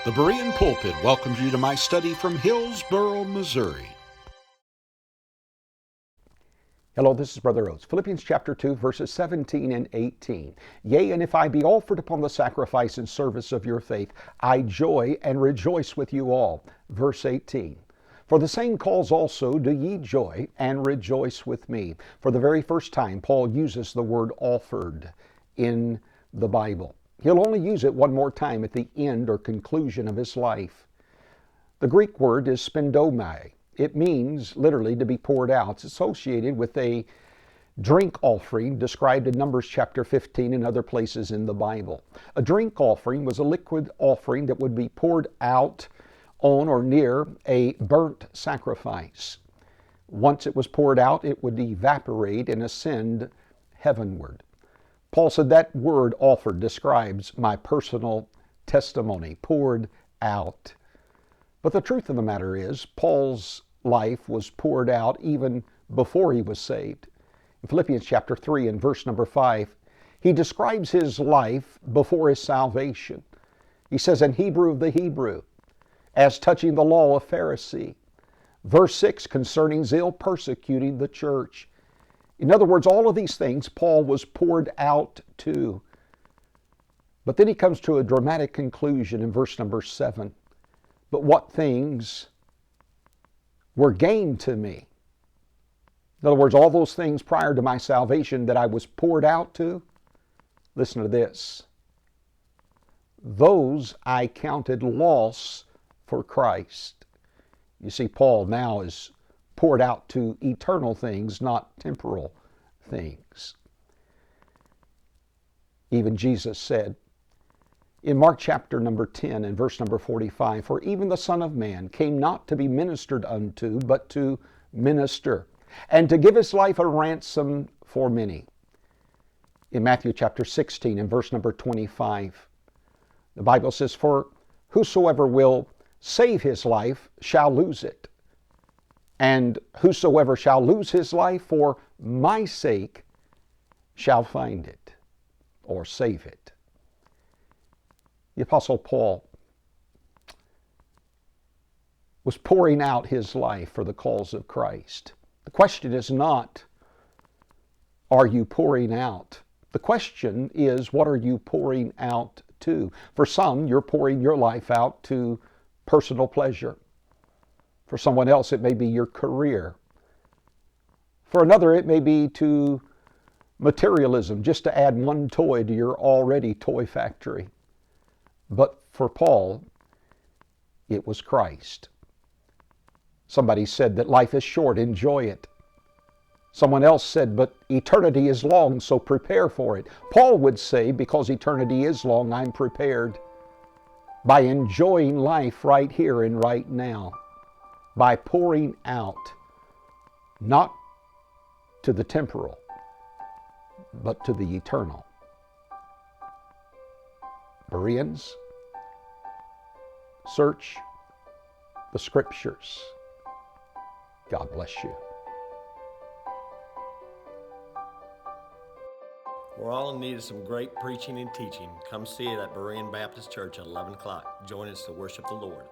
The Berean Pulpit welcomes you to my study from Hillsboro, Missouri. Hello, this is Brother Oates. Philippians chapter 2, verses 17 and 18. Yea, and if I be offered upon the sacrifice and service of your faith, I joy and rejoice with you all. Verse 18. For the same cause also do ye joy and rejoice with me. For the very first time, Paul uses the word offered in the Bible. He'll only use it one more time at the end or conclusion of his life. The Greek word is spendomai. It means literally to be poured out. It's associated with a drink offering described in Numbers chapter 15 and other places in the Bible. A drink offering was a liquid offering that would be poured out on or near a burnt sacrifice. Once it was poured out, it would evaporate and ascend heavenward. Paul said that word offered describes my personal testimony, poured out. But the truth of the matter is, Paul's life was poured out even before he was saved. In Philippians chapter 3 and verse number 5, he describes his life before his salvation. He says, in Hebrew of the Hebrew, as touching the law, a Pharisee. Verse 6, concerning zeal, persecuting the church. In other words, all of these things Paul was poured out to. But then he comes to a dramatic conclusion in verse number 7. But what things were gained to me? In other words, all those things prior to my salvation that I was poured out to, listen to this. Those I counted loss for Christ. You see, Paul now is poured out to eternal things, not temporal things. Even Jesus said in Mark chapter number 10 and verse number 45, for even the Son of Man came not to be ministered unto, but to minister, and to give his life a ransom for many. In Matthew chapter 16 and verse number 25, the Bible says, for whosoever will save his life shall lose it. And whosoever shall lose his life for my sake shall find it, or save it. The Apostle Paul was pouring out his life for the cause of Christ. The question is not, are you pouring out? The question is, what are you pouring out to? For some, you're pouring your life out to personal pleasure. For someone else, it may be your career. For another, it may be to materialism, just to add one toy to your already toy factory. But for Paul, it was Christ. Somebody said that life is short, enjoy it. Someone else said, but eternity is long, so prepare for it. Paul would say, because eternity is long, I'm prepared by enjoying life right here and right now, by pouring out, not to the temporal, but to the eternal. Bereans, search the Scriptures. God bless you. We're all in need of some great preaching and teaching. Come see it at Berean Baptist Church at 11 o'clock. Join us to worship the Lord.